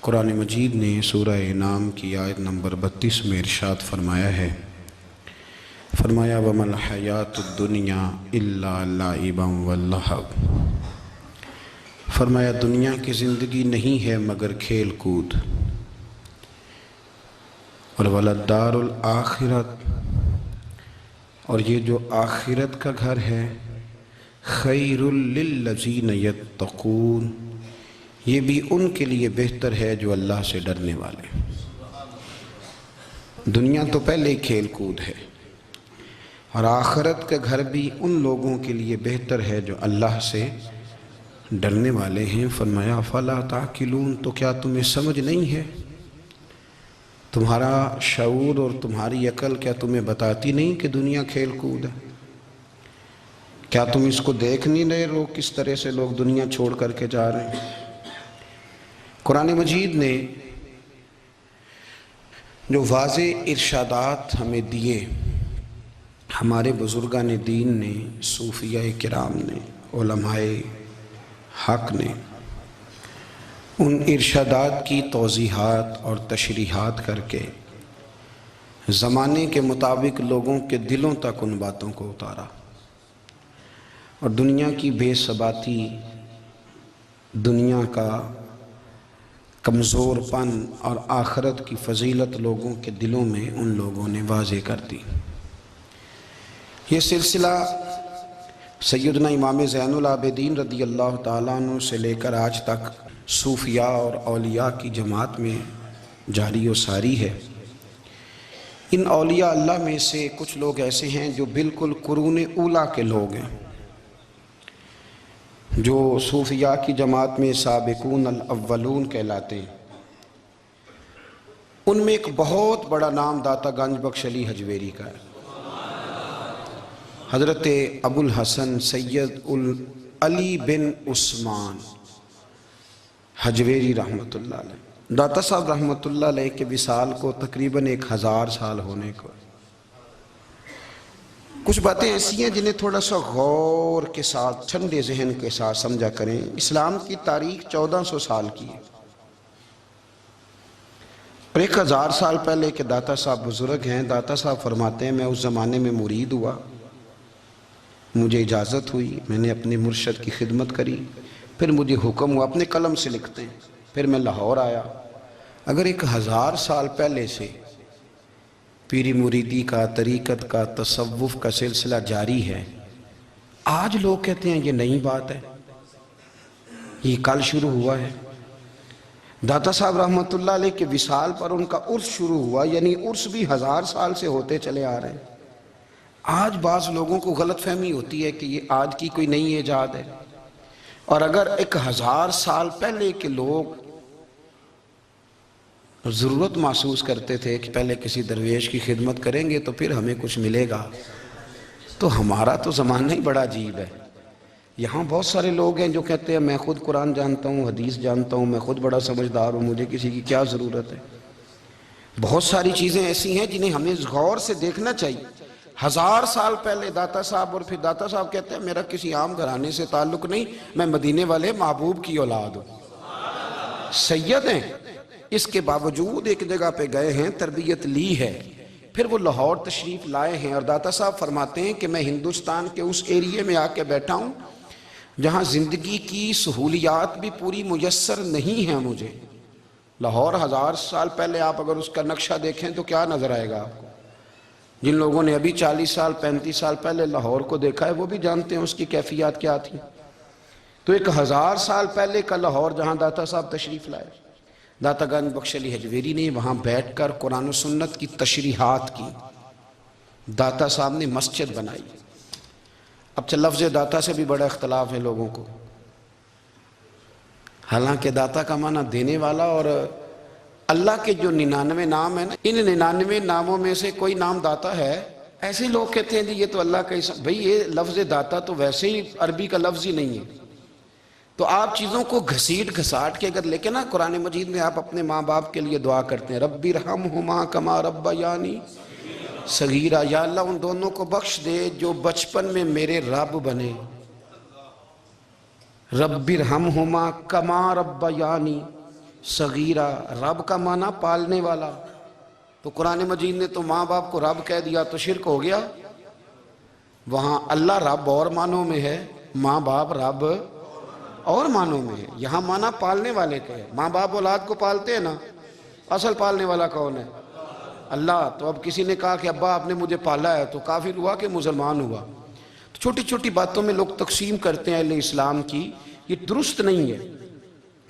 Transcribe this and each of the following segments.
قرآن مجید نے سورہ انعام کی آیت نمبر 32 میں ارشاد فرمایا ہے، فرمایا وَمَا الْحَيَاةُ الدُّنْيَا إِلَّا لَعِبًا وَلَّهْوٌ، فرمایا دنیا کی زندگی نہیں ہے مگر کھیل کود، اور وَلَلدَّارُ الْآخِرَةُ، اور یہ جو آخرت کا گھر ہے، خَيْرٌ لِلَّذِينَ يَتَّقُونَ، یہ بھی ان کے لیے بہتر ہے جو اللہ سے ڈرنے والے۔ دنیا تو پہلے ہی کھیل کود ہے، اور آخرت کا گھر بھی ان لوگوں کے لیے بہتر ہے جو اللہ سے ڈرنے والے ہیں۔ فرمایا فَلَا تَعْقِلُونَ، تو کیا تمہیں سمجھ نہیں ہے؟ تمہارا شعور اور تمہاری عقل کیا تمہیں بتاتی نہیں کہ دنیا کھیل کود ہے؟ کیا تم اس کو دیکھ نہیں رہے لوگ کس طرح سے لوگ دنیا چھوڑ کر کے جا رہے ہیں؟ قرآن مجید نے جو واضح ارشادات ہمیں دیے، ہمارے بزرگان دین نے، صوفیاء کرام نے، علماء حق نے، ان ارشادات کی توضیحات اور تشریحات کر کے زمانے کے مطابق لوگوں کے دلوں تک ان باتوں کو اتارا، اور دنیا کی بے ثباتی، دنیا کا کمزور پن اور آخرت کی فضیلت لوگوں کے دلوں میں ان لوگوں نے واضح کر دی۔ یہ سلسلہ سیدنا امام زین العابدین رضی اللہ تعالیٰ عنہ سے لے کر آج تک صوفیاء اور اولیاء کی جماعت میں جاری و ساری ہے۔ ان اولیاء اللہ میں سے کچھ لوگ ایسے ہیں جو بالکل قرون اولیٰ کے لوگ ہیں، جو صوفیاء کی جماعت میں سابقون الاولون کہلاتے ہیں۔ ان میں ایک بہت بڑا نام داتا گنج بخش علی حجویری کا ہے۔ حضرت ابو الحسن سید علی بن عثمان حجویری رحمۃ اللہ علیہ، داتا صاحب رحمۃ اللہ علیہ کے وصال کو تقریباً 1000 سال ہونے کو۔ کچھ باتیں ایسی ہیں جنہیں تھوڑا سا غور کے ساتھ، ٹھنڈے ذہن کے ساتھ سمجھا کریں۔ اسلام کی تاریخ 1400 سال کی ہے، اور 1000 سال پہلے کے داتا صاحب بزرگ ہیں۔ داتا صاحب فرماتے ہیں میں اس زمانے میں مرید ہوا، مجھے اجازت ہوئی، میں نے اپنے مرشد کی خدمت کری، پھر مجھے حکم ہوا، اپنے قلم سے لکھتے ہیں، پھر میں لاہور آیا۔ اگر 1000 سال پہلے سے پیری مریدی کا، طریقت کا، تصوف کا سلسلہ جاری ہے، آج لوگ کہتے ہیں یہ نئی بات ہے، یہ کل شروع ہوا ہے۔ داتا صاحب رحمۃ اللہ علیہ کے وصال پر ان کا عرس شروع ہوا، یعنی عرس بھی 1000 سال سے ہوتے چلے آ رہے ہیں۔ آج بعض لوگوں کو غلط فہمی ہوتی ہے کہ یہ آج کی کوئی نئی ایجاد ہے، اور اگر 1000 سال پہلے کے لوگ ضرورت محسوس کرتے تھے کہ پہلے کسی درویش کی خدمت کریں گے تو پھر ہمیں کچھ ملے گا، تو ہمارا تو زمانہ ہی بڑا عجیب ہے۔ یہاں بہت سارے لوگ ہیں جو کہتے ہیں میں خود قرآن جانتا ہوں، حدیث جانتا ہوں، میں خود بڑا سمجھدار ہوں، مجھے کسی کی کیا ضرورت ہے۔ بہت ساری چیزیں ایسی ہیں جنہیں ہمیں غور سے دیکھنا چاہیے۔ 1000 سال پہلے داتا صاحب، اور پھر داتا صاحب کہتے ہیں میرا کسی عام گھرانے سے تعلق نہیں، میں مدینے والے محبوب کی اولاد ہوں، سید ہیں۔ اس کے باوجود ایک جگہ پہ گئے ہیں، تربیت لی ہے، پھر وہ لاہور تشریف لائے ہیں، اور داتا صاحب فرماتے ہیں کہ میں ہندوستان کے اس ایریے میں آ کے بیٹھا ہوں جہاں زندگی کی سہولیات بھی پوری میسر نہیں ہیں مجھے۔ لاہور 1000 سال پہلے آپ اگر اس کا نقشہ دیکھیں تو کیا نظر آئے گا آپ کو؟ جن لوگوں نے ابھی 40 سال 35 سال پہلے لاہور کو دیکھا ہے وہ بھی جانتے ہیں اس کی کیفیات کیا تھی۔ تو 1000 سال پہلے کا لاہور جہاں داتا صاحب تشریف لائے، داتا گنج بخش علی حجویری نے وہاں بیٹھ کر قرآن و سنت کی تشریحات کی۔ داتا صاحب نے مسجد بنائی۔ اب لفظ داتا سے بھی بڑا اختلاف ہے لوگوں کو، حالانکہ داتا کا معنی دینے والا، اور اللہ کے جو 99 نام ہیں نا، ان 99 ناموں میں سے کوئی نام داتا ہے۔ ایسے لوگ کہتے ہیں جی یہ تو اللہ کا اسم، بھئی یہ لفظ داتا تو ویسے ہی عربی کا لفظ ہی نہیں ہے۔ تو آپ چیزوں کو گھسیٹ گھساٹ کے اگر لے کے نا، قرآن مجید میں آپ اپنے ماں باپ کے لیے دعا کرتے ہیں رب ارحمہما کما ربیانی صغیرا، یا اللہ ان دونوں کو بخش دے جو بچپن میں میرے رب بنے۔ رب ارحمہما کما ربیانی، صغیرہ، رب کا معنی پالنے والا، تو قرآن مجید نے تو ماں باپ کو رب کہہ دیا تو شرک ہو گیا۔ وہاں اللہ رب اور معنوں میں ہے، ماں باپ رب اور معنوں میں ہے، یہاں معنی پالنے والے کا ہے۔ ماں باپ اولاد کو پالتے ہیں نا، اصل پالنے والا کون ہے؟ اللہ۔ تو اب کسی نے کہا کہ ابا آپ نے مجھے پالا ہے، تو کافر ہوا کہ مسلمان ہوا؟ تو چھوٹی چھوٹی باتوں میں لوگ تقسیم کرتے ہیں اہل اسلام کی، یہ درست نہیں ہے۔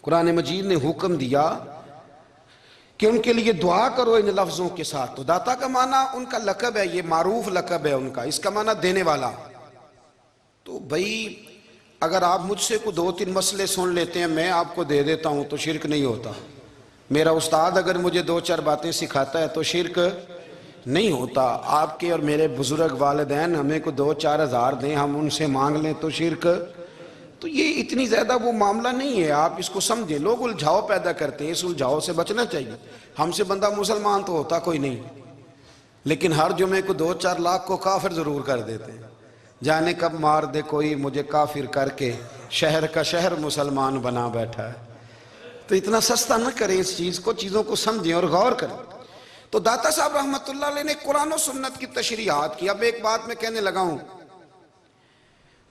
قرآن مجید نے حکم دیا کہ ان کے لیے دعا کرو ان لفظوں کے ساتھ۔ تو داتا کا معنی ان کا لقب ہے، یہ معروف لقب ہے ان کا، اس کا معنی دینے والا۔ تو بھئی اگر آپ مجھ سے کو 2-3 مسئلے سن لیتے ہیں، میں آپ کو دے دیتا ہوں تو شرک نہیں ہوتا۔ میرا استاد اگر مجھے 2-4 باتیں سکھاتا ہے تو شرک نہیں ہوتا۔ آپ کے اور میرے بزرگ والدین ہمیں کو 2-4 ہزار دیں، ہم ان سے مانگ لیں تو شرک؟ تو یہ اتنی زیادہ وہ معاملہ نہیں ہے، آپ اس کو سمجھیں۔ لوگ الجھاؤ پیدا کرتے ہیں، اس الجھاؤ سے بچنا چاہیے۔ ہم سے بندہ مسلمان تو ہوتا کوئی نہیں، لیکن ہر جمعے کو 2-4 لاکھ کو کافر ضرور کر دیتے ہیں۔ جانے کب مار دے کوئی مجھے کافر کر کے، شہر کا شہر مسلمان بنا بیٹھا ہے۔ تو اتنا سستا نہ کریں اس چیز کو، چیزوں کو سمجھیں اور غور کریں۔ تو داتا صاحب رحمۃ اللہ علیہ نے قرآن و سنت کی تشریحات کی۔ اب ایک بات میں کہنے لگا ہوں،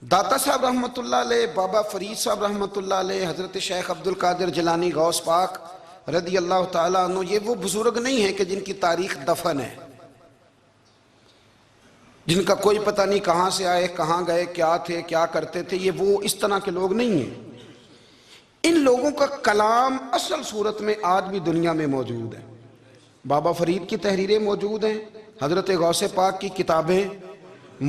داتا صاحب رحمۃ اللہ علیہ، بابا فرید صاحب رحمۃ اللہ علیہ، حضرت شیخ عبد القادر جیلانی غوث پاک رضی اللہ تعالیٰ عنہ، یہ وہ بزرگ نہیں ہیں کہ جن کی تاریخ دفن ہے، جن کا کوئی پتہ نہیں کہاں سے آئے، کہاں گئے، کیا تھے، کیا کرتے تھے۔ یہ وہ اس طرح کے لوگ نہیں ہیں۔ ان لوگوں کا کلام اصل صورت میں آج بھی دنیا میں موجود ہے۔ بابا فرید کی تحریریں موجود ہیں، حضرت غوث پاک کی کتابیں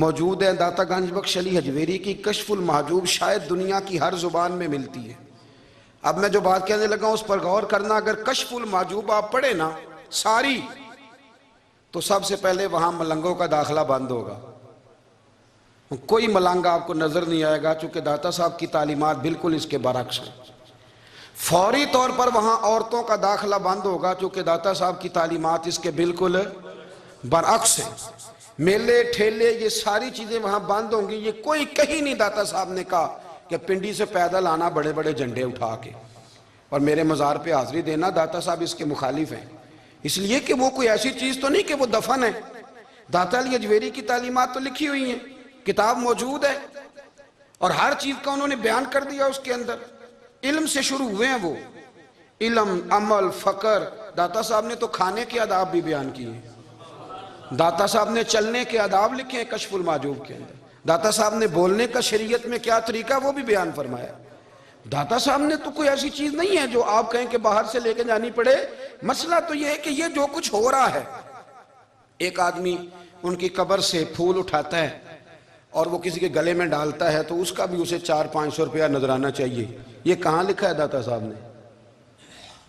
موجود ہیں، داتا گنج بخش علی حجویری کی کشف المحجوب شاید دنیا کی ہر زبان میں ملتی ہے۔ اب میں جو بات کہنے لگا ہوں اس پر غور کرنا۔ اگر کشف المحجوب آپ پڑھیں نا ساری، تو سب سے پہلے وہاں ملنگوں کا داخلہ بند ہوگا، کوئی ملنگ آپ کو نظر نہیں آئے گا، چونکہ داتا صاحب کی تعلیمات بالکل اس کے برعکس ہیں۔ فوری طور پر وہاں عورتوں کا داخلہ بند ہوگا، چونکہ داتا صاحب کی تعلیمات اس کے بالکل برعکس ہیں۔ میلے ٹھیلے یہ ساری چیزیں وہاں بند ہوں گی۔ یہ کوئی کہیں نہیں داتا صاحب نے کہا کہ پنڈی سے پیدل آنا بڑے بڑے جھنڈے اٹھا کے اور میرے مزار پہ حاضری دینا، داتا صاحب اس کے مخالف ہیں، اس لیے کہ وہ کوئی ایسی چیز تو نہیں کہ وہ دفن ہے۔ داتا علی حجویری کی تعلیمات تو لکھی ہوئی ہیں، کتاب موجود ہے، اور ہر چیز کا انہوں نے بیان کر دیا اس کے اندر۔ علم سے شروع ہوئے ہیں وہ، علم، عمل، فقر۔ داتا صاحب نے تو کھانے کے آداب بھی بیان کیے ہیں، داتا صاحب نے چلنے کے آداب لکھے ہیں کشف المحجوب کے اندر، داتا صاحب نے بولنے کا شریعت میں کیا طریقہ وہ بھی بیان فرمایا۔ داتا صاحب نے تو کوئی ایسی چیز نہیں ہے جو آپ کہیں کہ باہر سے لے کے جانی پڑے۔ مسئلہ تو یہ ہے کہ یہ جو کچھ ہو رہا ہے، ایک آدمی ان کی قبر سے پھول اٹھاتا ہے اور وہ کسی کے گلے میں ڈالتا ہے تو اس کا بھی اسے 400-500 روپیہ نذرانہ چاہیے۔ یہ کہاں لکھا ہے داتا صاحب نے؟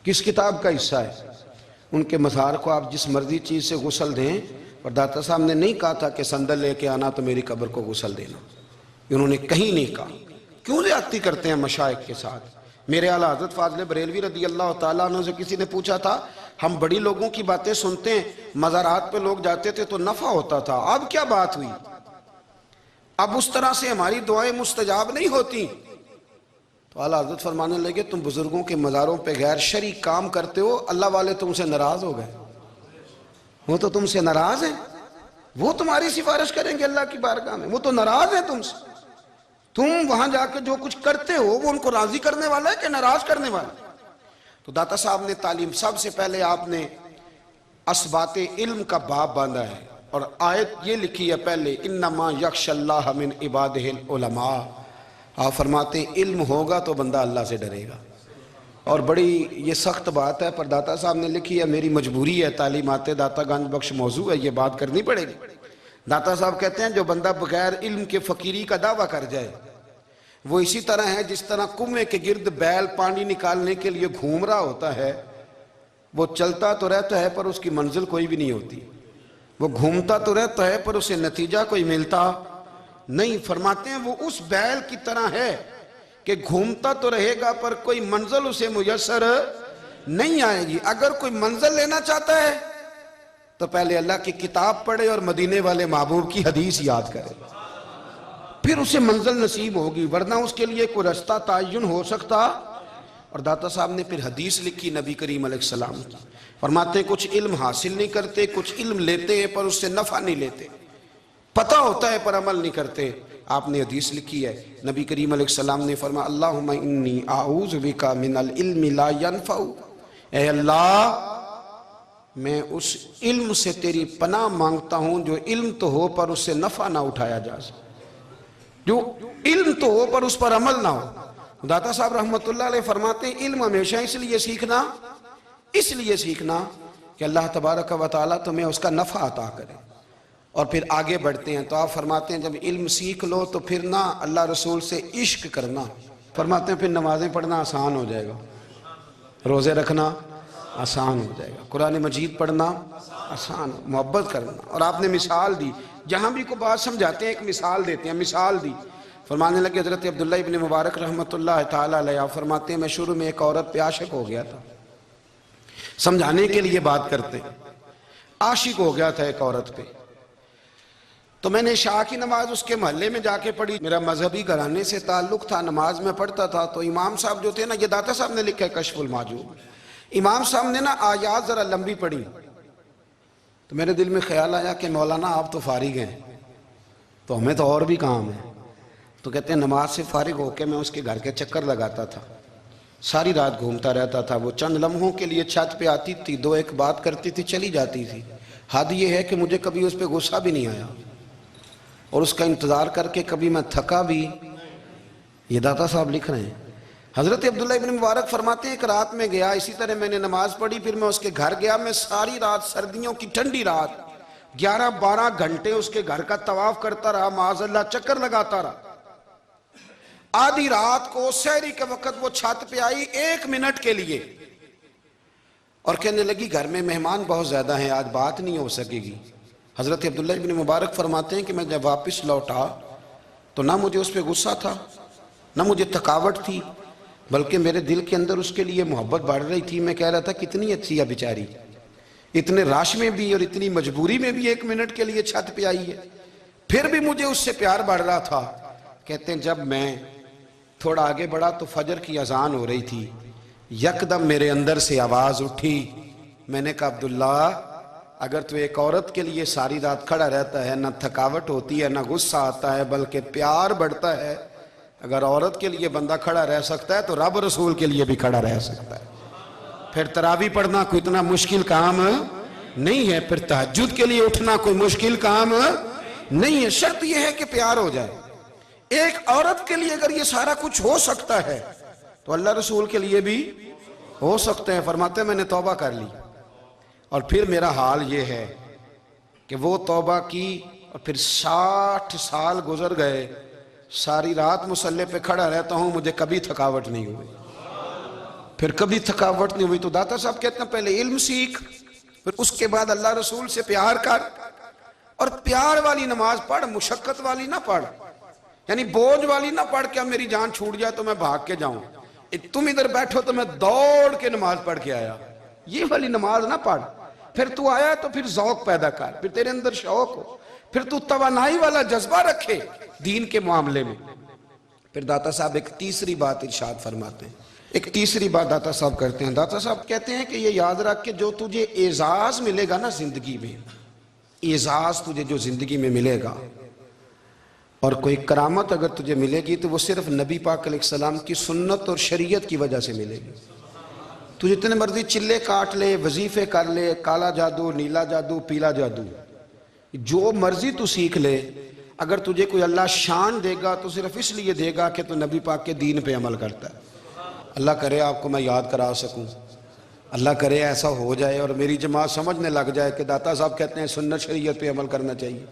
کس کتاب کا حصہ ہے؟ ان کے مزار کو آپ جس مرضی چیز سے غسل دیں، اور داتا صاحب نے نہیں کہا تھا کہ سندل لے کے آنا تو میری قبر کو غسل دینا، انہوں نے کہیں نہیں کہا۔ کیوں زیادتی کرتے ہیں مشائخ کے ساتھ؟ میرے اعلیٰ حضرت فاضل بریلوی رضی اللہ تعالیٰ عنہ سے کسی نے پوچھا تھا، ہم بڑی لوگوں کی باتیں سنتے ہیں، مزارات پہ لوگ جاتے تھے تو نفع ہوتا تھا، اب کیا بات ہوئی؟ اب اس طرح سے ہماری دعائیں مستجاب نہیں ہوتی۔ تو اعلیٰ حضرت فرمانے لگے، تم بزرگوں کے مزاروں پہ غیر شرعی کام کرتے ہو، اللہ والے تم سے ناراض ہو گئے، وہ تو تم سے ناراض ہیں، وہ تمہاری سفارش کریں گے اللہ کی بارگاہ میں، وہ تو ناراض ہیں تم سے۔ تم وہاں جا کے جو کچھ کرتے ہو وہ ان کو راضی کرنے والا ہے کہ ناراض کرنے والا ہے؟ تو داتا صاحب نے تعلیم، سب سے پہلے آپ نے اسبات علم کا باب باندھا ہے، اور آیت یہ لکھی ہے پہلے، انما یخش اللہ من عبادہ العلماء۔ آپ فرماتے ہیں علم ہوگا تو بندہ اللہ سے ڈرے گا، اور بڑی یہ سخت بات ہے پر داتا صاحب نے لکھی ہے، میری مجبوری ہے، تعلیمات داتا گنج بخش موضوع ہے، یہ بات کرنی پڑے گی۔ داتا صاحب کہتے ہیں جو بندہ بغیر علم کے فقیری کا دعویٰ کر جائے وہ اسی طرح ہے جس طرح کنویں کے گرد بیل پانی نکالنے کے لیے گھوم رہا ہوتا ہے، وہ چلتا تو رہتا ہے پر اس کی منزل کوئی بھی نہیں ہوتی، وہ گھومتا تو رہتا ہے پر اسے نتیجہ کوئی ملتا نہیں۔ فرماتے ہیں وہ اس بیل کی طرح ہے کہ گھومتا تو رہے گا پر کوئی منزل اسے میسر نہیں آئے گی۔ اگر کوئی منزل لینا چاہتا ہے تو پہلے اللہ کی کتاب پڑھے اور مدینے والے محبوب کی حدیث یاد کرے، پھر اسے منزل نصیب ہوگی، ورنہ اس کے لیے کوئی رستہ تعین ہو سکتا اور داتا صاحب نے پھر حدیث لکھی نبی کریم علیہ السلام کی. فرماتے ہیں کچھ علم حاصل نہیں کرتے، کچھ علم لیتے ہیں پر اس سے نفع نہیں لیتے، پتہ ہوتا ہے پر عمل نہیں کرتے. آپ نے حدیث لکھی ہے، نبی کریم علیہ السلام نے فرمایا اللہم انی اعوذ بک من العلم لا ینفع، اے اللہ میں اس علم سے تیری پناہ مانگتا ہوں جو علم تو ہو پر اس سے نفع نہ اٹھایا جا سکے، جو علم تو ہو پر اس پر عمل نہ ہو. داتا صاحب رحمت اللہ علیہ فرماتے ہیں علم ہمیشہ اس لیے سیکھنا کہ اللہ تبارک و تعالیٰ تمہیں اس کا نفع عطا کرے. اور پھر آگے بڑھتے ہیں تو آپ فرماتے ہیں جب علم سیکھ لو تو پھر نہ اللہ رسول سے عشق کرنا. فرماتے ہیں پھر نمازیں پڑھنا آسان ہو جائے گا، روزے رکھنا آسان ہو جائے گا، قرآن مجید پڑھنا آسان، محبت کرنا. اور آپ نے مثال دی، جہاں بھی کوئی بات سمجھاتے ہیں ایک مثال دیتے ہیں. مثال دی، فرمانے لگے حضرت عبداللہ ابن مبارک رحمت اللہ تعالیٰ علیہ فرماتے ہیں میں شروع میں ایک عورت پہ عاشق ہو گیا تھا. سمجھانے کے لیے بات کرتے ہیں، عاشق ہو گیا تھا ایک عورت پہ. تو میں نے عشاء کی نماز اس کے محلے میں جا کے پڑھی. میرا مذہبی گھرانے سے تعلق تھا، نماز میں پڑھتا تھا. تو امام صاحب جو تھے نا، یہ داتا صاحب نے لکھا ہے کشف المحجوب، امام صاحب نے نا آیات ذرا لمبی پڑھی. تو میرے دل میں خیال آیا کہ مولانا آپ تو فارغ ہیں تو ہمیں تو اور بھی کام ہے. تو کہتے ہیں نماز سے فارغ ہو کے میں اس کے گھر کے چکر لگاتا تھا، ساری رات گھومتا رہتا تھا. وہ چند لمحوں کے لیے چھت پہ آتی تھی، دو ایک بات کرتی تھی، چلی جاتی تھی. حد یہ ہے کہ مجھے کبھی اس پہ غصہ بھی نہیں آیا اور اس کا انتظار کر کے کبھی میں تھکا بھی. یہ داتا صاحب لکھ رہے ہیں. حضرت عبداللہ ابن مبارک فرماتے ہیں ایک رات میں گیا، اسی طرح میں نے نماز پڑھی، پھر میں اس کے گھر گیا. میں ساری رات، سردیوں کی ٹھنڈی رات، 11-12 گھنٹے اس کے گھر کا طواف کرتا رہا، معاذ اللہ چکر لگاتا رہا. آدھی رات کو سحری کے وقت وہ چھت پہ آئی 1 منٹ کے لیے اور کہنے لگی گھر میں مہمان بہت زیادہ ہیں، آج بات نہیں ہو سکے گی. حضرت عبداللہ ابن مبارک فرماتے ہیں کہ میں جب واپس لوٹا تو نہ مجھے اس پہ غصہ تھا، نہ مجھے تھکاوٹ تھی، بلکہ میرے دل کے اندر اس کے لیے محبت بڑھ رہی تھی. میں کہہ رہا تھا کتنی اچھی ہے بیچاری، اتنے راش میں بھی اور اتنی مجبوری میں بھی 1 منٹ کے لیے چھت پہ آئی ہے، پھر بھی مجھے اس سے پیار بڑھ رہا تھا. کہتے ہیں جب میں تھوڑا آگے بڑھا تو فجر کی اذان ہو رہی تھی، یکدم میرے اندر سے آواز اٹھی. میں نے کہا عبداللہ اگر تو ایک عورت کے لیے ساری رات کھڑا رہتا ہے، نہ تھکاوٹ ہوتی ہے، نہ غصہ آتا ہے، بلکہ پیار بڑھتا ہے، اگر عورت کے لیے بندہ کھڑا رہ سکتا ہے تو رب رسول کے لیے بھی کھڑا رہ سکتا ہے. پھر تراویح پڑھنا کوئی اتنا مشکل کام نہیں ہے، پھر تہجد کے لیے اٹھنا کوئی مشکل کام نہیں ہے. شرط یہ ہے کہ پیار ہو جائے. ایک عورت کے لیے اگر یہ سارا کچھ ہو سکتا ہے تو اللہ رسول کے لیے بھی ہو سکتے ہیں. فرماتے ہیں میں نے توبہ کر لی اور پھر میرا حال یہ ہے کہ وہ توبہ کی اور پھر 60 سال گزر گئے، ساری رات مصلی پہ کھڑا رہتا ہوں، مجھے کبھی تھکاوٹ نہیں ہوئی، پھر کبھی تھکاوٹ نہیں ہوئی. تو داتا صاحب کہتے ہیں پہلے علم سیکھ، پھر اس کے بعد اللہ رسول سے پیار کر، اور پیار والی نماز پڑھ، مشقت والی نہ پڑھ، یعنی بوجھ والی نہ پڑھ کہ اب میری جان چھوٹ جائے تو میں بھاگ کے جاؤں، تم ادھر بیٹھو تو میں دوڑ کے نماز پڑھ کے آیا، یہ والی نماز نہ پڑھ. پھر تو آیا تو پھر ذوق پیدا کر، پھر تیرے اندر شوق ہو، پھر تو توانائی والا جذبہ رکھے دین کے معاملے میں. پھر داتا صاحب ایک تیسری بات ارشاد فرماتے ہیں، ایک تیسری بات داتا صاحب کرتے ہیں. داتا صاحب کہتے ہیں کہ یہ یاد رکھ کہ جو تجھے اعزاز ملے گا نا زندگی میں، اعزاز تجھے جو زندگی میں ملے گا اور کوئی کرامت اگر تجھے ملے گی تو وہ صرف نبی پاک علیہ السلام کی سنت اور شریعت کی وجہ سے ملے گی. تو جتنے مرضی چلے کاٹ لے، وظیفے کر لے، کالا جادو، نیلا جادو، پیلا جادو، جو مرضی تو سیکھ لے، اگر تجھے کوئی اللہ شان دے گا تو صرف اس لیے دے گا کہ تو نبی پاک کے دین پہ عمل کرتا ہے. اللہ کرے آپ کو میں یاد کرا سکوں، اللہ کرے ایسا ہو جائے اور میری جماعت سمجھنے لگ جائے کہ داتا صاحب کہتے ہیں سنت شریعت پہ عمل کرنا چاہیے.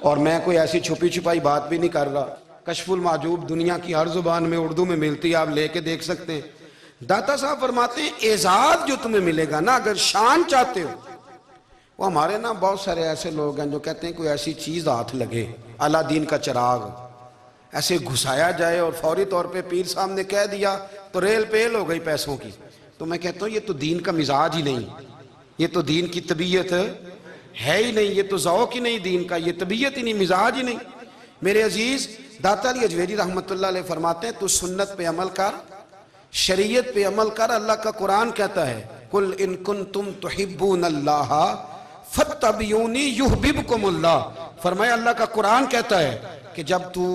اور میں کوئی ایسی چھپی چھپائی بات بھی نہیں کر رہا. کشف المحجوب دنیا کی ہر زبان میں اردو میں ملتی ہے، آپ لے کے دیکھ سکتے ہیں. داتا صاحب فرماتے ہیں اعزاز جو تمہیں ملے گا نا، اگر شان چاہتے ہو، وہ ہمارے نا بہت سارے ایسے لوگ ہیں جو کہتے ہیں کوئی ایسی چیز ہاتھ لگے، اعلیٰ دین کا چراغ ایسے گھسایا جائے اور فوری طور پہ پیر صاحب نے کہہ دیا تو ریل پیل ہو گئی پیسوں کی. تو میں کہتا ہوں یہ تو دین کا مزاج ہی نہیں، یہ تو دین کی طبیعت ہے ہی نہیں، یہ تو ذوق ہی نہیں دین کا، یہ طبیعت ہی نہیں، مزاج ہی نہیں. میرے عزیز داتا علی اجویری رحمت اللہ علیہ فرماتے ہیں تو سنت پہ عمل کر، شریعت پہ عمل کر. اللہ کا قرآن کہتا ہے قل ان کنتم تحبون اللہ فاتبعونی یحببکم اللہ. فرمایا اللہ کا قرآن کہتا ہے کہ جب تو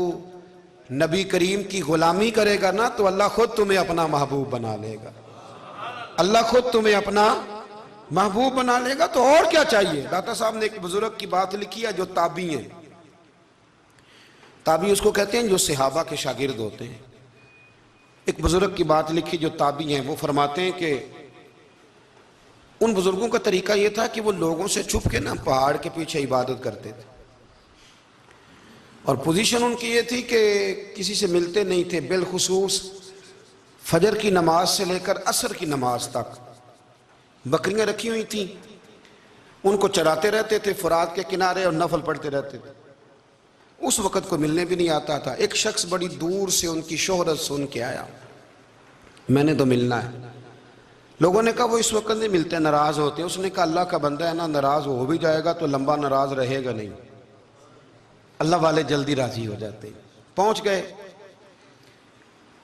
نبی کریم کی غلامی کرے گا نا تو اللہ خود تمہیں اپنا محبوب بنا لے گا. اللہ خود تمہیں اپنا محبوب بنا لے گا. تو اور کیا چاہیے. داتا صاحب نے ایک بزرگ کی بات لکھی ہے جو تابعی ہیں. تابعی اس کو کہتے ہیں جو صحابہ کے شاگرد ہوتے ہیں. ایک بزرگ کی بات لکھی جو تابعی ہیں. وہ فرماتے ہیں کہ ان بزرگوں کا طریقہ یہ تھا کہ وہ لوگوں سے چھپ کے نا پہاڑ کے پیچھے عبادت کرتے تھے. اور پوزیشن ان کی یہ تھی کہ کسی سے ملتے نہیں تھے. بالخصوص فجر کی نماز سے لے کر عصر کی نماز تک بکریاں رکھی ہوئی تھیں. ان کو چراتے رہتے تھے فرات کے کنارے اور نفل پڑھتے رہتے تھے. اس وقت کو ملنے بھی نہیں آتا تھا. ایک شخص بڑی دور سے ان کی شہرت سن کے آیا. میں نے تو ملنا ہے. لوگوں نے کہا وہ اس وقت نہیں ملتے, ناراض ہوتے. اس نے کہا اللہ کا بندہ ہے نا, ناراض ہو بھی جائے گا تو لمبا ناراض رہے گا نہیں. اللہ والے جلدی راضی ہو جاتے. پہنچ گئے.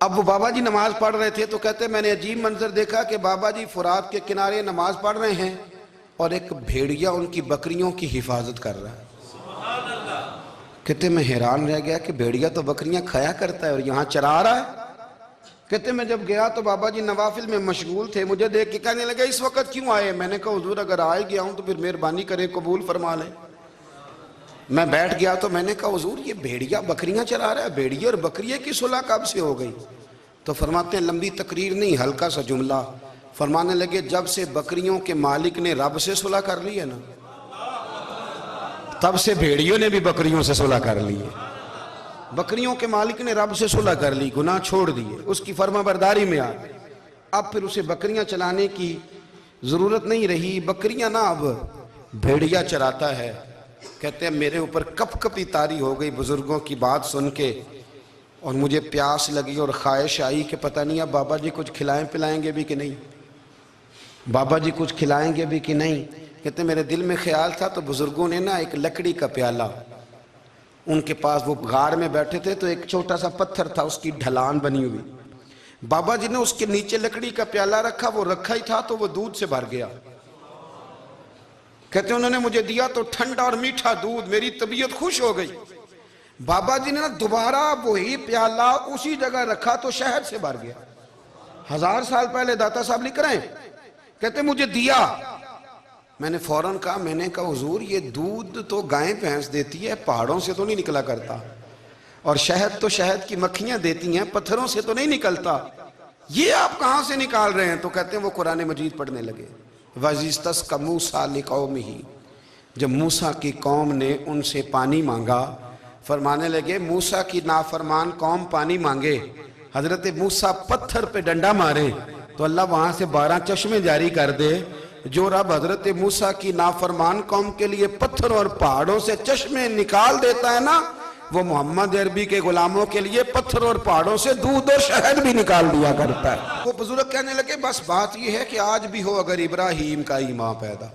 اب وہ بابا جی نماز پڑھ رہے تھے تو کہتے میں نے عجیب منظر دیکھا کہ بابا جی فرات کے کنارے نماز پڑھ رہے ہیں اور ایک بھیڑیا ان کی بکریوں کی حفاظت کر رہا ہے. کہتے میں حیران رہ گیا کہ بھیڑیا تو بکریاں کھایا کرتا ہے اور یہاں چرا رہا ہے. کہتے میں جب گیا تو بابا جی نوافل میں مشغول تھے. مجھے دیکھ کے کہنے لگے اس وقت کیوں آئے. میں نے کہا حضور اگر آئے گیا ہوں تو پھر مہربانی کرے قبول فرما لیں. میں بیٹھ گیا تو میں نے کہا حضور یہ بھیڑیا بکریاں چرا رہا ہے, بھیڑیا اور بکریے کی صلح کب سے ہو گئی. تو فرماتے ہیں لمبی تقریر نہیں, ہلکا سا جملہ. فرمانے لگے جب سے بکریوں کے مالک نے رب سے صلح کر لی ہے نا تب سے بھیڑیوں نے بھی بکریوں سے صلح کر لی ہے. بکریوں کے مالک نے رب سے صلح کر لی, گناہ چھوڑ دیے, اس کی فرما برداری میں آ گئے. اب پھر اسے بکریاں چلانے کی ضرورت نہیں رہی. بکریاں نا اب بھیڑیا چراتا ہے. کہتے ہیں میرے اوپر کپ کپی طاری ہو گئی بزرگوں کی بات سن کے, اور مجھے پیاس لگی اور خواہش آئی کہ پتہ نہیں اب بابا جی کچھ کھلائیں پلائیں گے بھی کہ نہیں, بابا جی کچھ کھلائیں گے بھی کہ نہیں. کہتے ہیں میرے دل میں خیال تھا تو بزرگوں نے نا ایک لکڑی کا پیالہ, ان کے پاس وہ غار میں بیٹھے تھے تو ایک چھوٹا سا پتھر تھا, اس کی ڈھلان بنی ہوئی. بابا جی نے اس کے نیچے لکڑی کا پیالہ رکھا, وہ رکھا ہی تھا تو وہ دودھ سے بھر گیا. کہتے ہیں انہوں نے مجھے دیا تو ٹھنڈا اور میٹھا دودھ, میری طبیعت خوش ہو گئی. بابا جی نے نا دوبارہ وہی پیالہ اسی جگہ رکھا تو شہد سے بھر گیا. 1000 سال پہلے داتا صاحب لکھ رہے ہیں. کہتے مجھے دیا. میں نے فوراً کہا, میں نے کہا حضور یہ دودھ تو گائیں بھینس دیتی ہے, پہاڑوں سے تو نہیں نکلا کرتا, اور شہد تو شہد کی مکھیاں دیتی ہیں, پتھروں سے تو نہیں نکلتا, یہ آپ کہاں سے نکال رہے ہیں. تو کہتے ہیں وہ قرآن مجید پڑھنے لگے. وَإِذِ اسْتَسْقَىٰ مُوسَىٰ لِقَوْمِهِ, جب موسیٰ کی قوم نے ان سے پانی مانگا, فرمانے لگے موسیٰ کی نافرمان قوم پانی مانگے, حضرت موسیٰ پتھر پہ ڈنڈا مارے تو اللہ وہاں سے 12 چشمے جاری کر دے. جو رب حضرت موسیٰ کی نافرمان قوم کے لیے پتھر اور پہاڑوں سے چشمے نکال دیتا ہے نا, وہ محمد عربی کے غلاموں کے لیے پتھر اور پہاڑوں سے دودھ اور شہد بھی نکال دیا کرتا ہے. وہ بزرگ کہنے لگے بس بات یہ ہے کہ آج بھی ہو اگر ابراہیم کا ایمان پیدا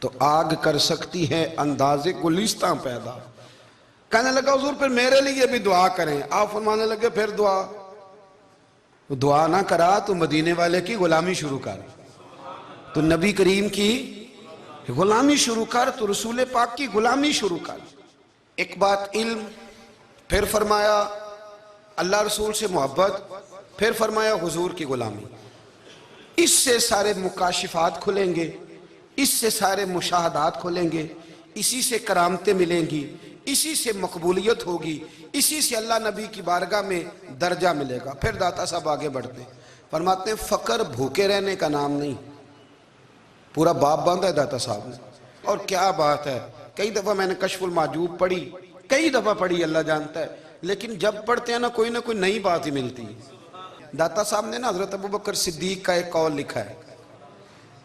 تو آگ کر سکتی ہے انداز گلستاں پیدا. کہنے لگا حضور پھر میرے لیے بھی دعا کریں. آپ فرمانے لگے پھر دعا نہ کرا تو مدینے والے کی غلامی شروع کر, تو نبی کریم کی غلامی شروع کر, تو رسول پاک کی غلامی شروع کر. ایک بات علم, پھر فرمایا اللہ رسول سے محبت, پھر فرمایا حضور کی غلامی. اس سے سارے مکاشفات کھلیں گے, اس سے سارے مشاہدات کھلیں گے, اسی سے کرامتیں ملیں گی, اسی سے مقبولیت ہوگی, اسی سے اللہ نبی کی بارگاہ میں درجہ ملے گا. پھر داتا صاحب آگے بڑھتے فرماتے ہیں فقر بھوکے رہنے کا نام نہیں. پورا باب باندھا ہے داتا صاحب نے, اور کیا بات ہے. کئی دفعہ میں نے کشف المحجوب پڑھی, کئی دفعہ پڑھی, اللہ جانتا ہے, لیکن جب پڑھتے ہیں نا کوئی نئی بات ہی ملتی ہے. داتا صاحب نے نا حضرت ابوبکر صدیق کا ایک قول لکھا ہے.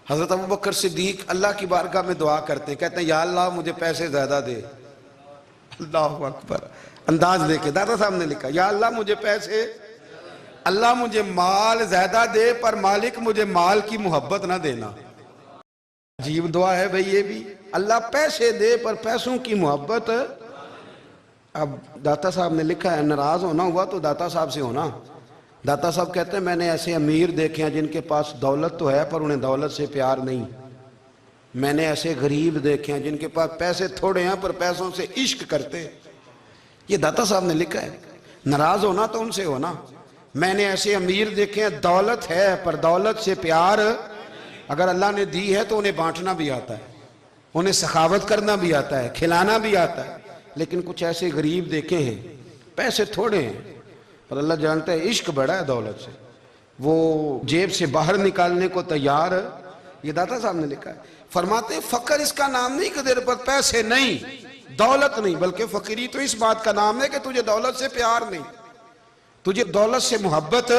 حضرت ابوبکر صدیق اللہ کی بارگاہ میں دعا کرتے ہیں, کہتے ہیں یا اللہ مجھے پیسے زیادہ دے. اللہ اکبر, انداز دیکھے داتا صاحب نے لکھا یا اللہ مجھے پیسے, اللہ مجھے مال زیادہ دے پر مالک مجھے مال کی محبت نہ دینا. عجیب دعا ہے بھئی یہ بھی, اللہ پیسے دے پر پیسوں کی محبت. اب داتا صاحب نے لکھا ہے ناراض ہونا ہوا تو داتا صاحب سے ہونا, داتا صاحب کہتے ہیں میں نے ایسے امیر دیکھے ہیں جن کے پاس دولت تو ہے پر انہیں دولت سے پیار نہیں، میں نے ایسے غریب دیکھے ہیں جن کے پاس پیسے تھوڑے ہیں پر پیسوں سے عشق کرتے۔ یہ داتا صاحب نے لکھا ہے۔ ناراض ہونا تو ان سے ہونا۔ میں نے ایسے امیر دیکھے ہیں دولت ہے پر دولت سے پیار، اگر اللہ نے دی ہے تو انہیں بانٹنا بھی آتا ہے، انہیں سخاوت کرنا بھی آتا ہے، کھلانا بھی آتا ہے، لیکن کچھ ایسے غریب دیکھے ہیں پیسے تھوڑے ہیں پر اللہ جانتا ہے عشق بڑا ہے دولت سے، وہ جیب سے باہر نکالنے کو تیار۔ یہ داتا صاحب نے لکھا ہے۔ فرماتے ہیں فقر اس کا نام نہیں کہ تیرے پر پیسے نہیں، دولت نہیں، بلکہ فقیری تو اس بات کا نام ہے کہ تجھے دولت سے پیار نہیں، تجھے دولت سے محبت،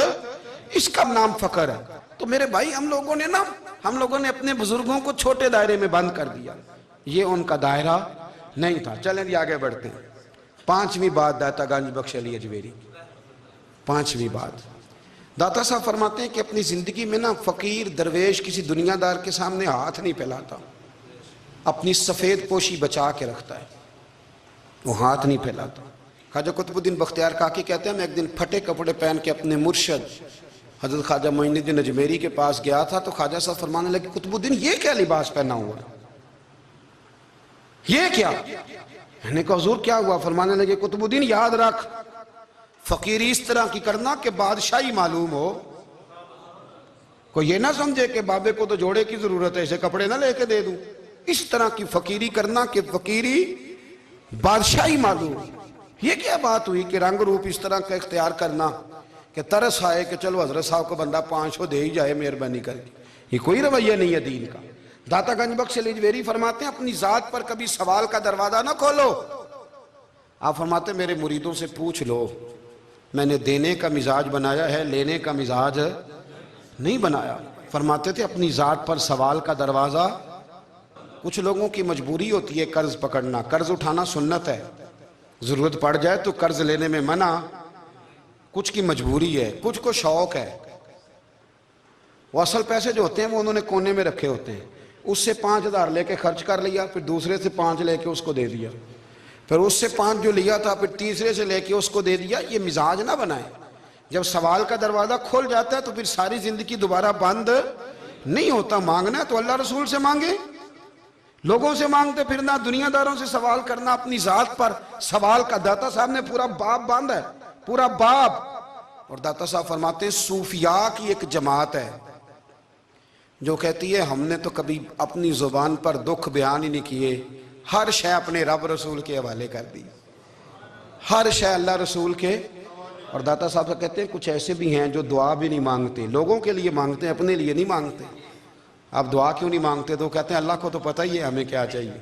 اس کا نام فقر ہے۔ تو میرے بھائی ہم لوگوں نے اپنے بزرگوں کو چھوٹے دائرے میں بند کر دیا، یہ ان کا دائرہ نہیں تھا۔ چلیں جی آگے بڑھتے ہیں۔ پانچویں بات داتا گنج بخش علی اجمیری، پانچویں بات داتا صاحب فرماتے ہیں کہ اپنی زندگی میں نا فقیر درویش کسی دنیا دار کے سامنے ہاتھ نہیں پھیلاتا، اپنی سفید پوشی بچا کے رکھتا ہے، وہ ہاتھ نہیں پھیلاتا۔ خواجہ قطب الدین بختیار کاکی کہتے ہیں میں ایک دن پھٹے کپڑے پہن کے اپنے مرشد حضرت خواجہ معین الدین اجمیری کے پاس گیا تھا تو خواجہ صاحب فرمانے لگے قطب الدین یہ کیا لباس پہنا ہوا ہے، یہ کیا؟ میں نے کہا حضور کیا ہوا؟ فرمانے لگے قطب الدین یاد رکھ فقیری اس طرح کی کرنا کہ بادشاہی معلوم ہو، کوئی یہ نہ سمجھے کہ بابے کو تو جوڑے کی ضرورت ہے اسے کپڑے نہ لے کے دے دوں، اس طرح کی فقیری کرنا کہ فقیری بادشاہی معلوم ہو۔ یہ کیا بات ہوئی کہ رنگ روپ اس طرح کا اختیار کرنا کہ ترس آئے کہ چلو حضرت صاحب کو بندہ 500 دے ہی جائے مہربانی کر کے، یہ کوئی رویہ نہیں ہے دین کا۔ داتا گنج بخش علی اجمیری فرماتے ہیں اپنی ذات پر کبھی سوال کا دروازہ نہ کھولو۔ آپ فرماتے ہیں میرے مریدوں سے پوچھ لو، میں نے دینے کا مزاج بنایا ہے، لینے کا مزاج نہیں بنایا۔ فرماتے تھے اپنی ذات پر سوال کا دروازہ، کچھ لوگوں کی مجبوری ہوتی ہے قرض پکڑنا، قرض اٹھانا سنت ہے، ضرورت پڑ جائے تو قرض لینے میں منع، کچھ کی مجبوری ہے، کچھ کو شوق ہے، وہ اصل پیسے جو ہوتے ہیں وہ انہوں نے کونے میں رکھے ہوتے ہیں، اس سے 5,000 لے کے خرچ کر لیا، پھر دوسرے سے 5 لے کے اس کو دے دیا، پھر اس سے 5 جو لیا تھا پھر تیسرے سے لے کے اس کو دے دیا۔ یہ مزاج نہ بنائے، جب سوال کا دروازہ کھول جاتا ہے تو پھر ساری زندگی دوبارہ بند نہیں ہوتا۔ مانگنا ہے تو اللہ رسول سے مانگے، لوگوں سے مانگتے پھرنا، دنیا داروں سے سوال کرنا، اپنی ذات پر سوال کا داتا صاحب نے پورا باب باندھا ہے، پورا باب۔ اور داتا صاحب فرماتے ہیں صوفیاء کی ایک جماعت ہے جو کہتی ہے ہم نے تو کبھی اپنی زبان پر دکھ بیان ہی نہیں کیے، ہر شے اپنے رب رسول کے حوالے کر دی، ہر شے اللہ رسول کے۔ اور داتا صاحب سے کہتے ہیں کچھ ایسے بھی ہیں جو دعا بھی نہیں مانگتے، لوگوں کے لیے مانگتے ہیں، اپنے لیے نہیں مانگتے۔ آپ دعا کیوں نہیں مانگتے؟ تو کہتے ہیں اللہ کو تو پتہ ہی ہے ہمیں کیا چاہیے،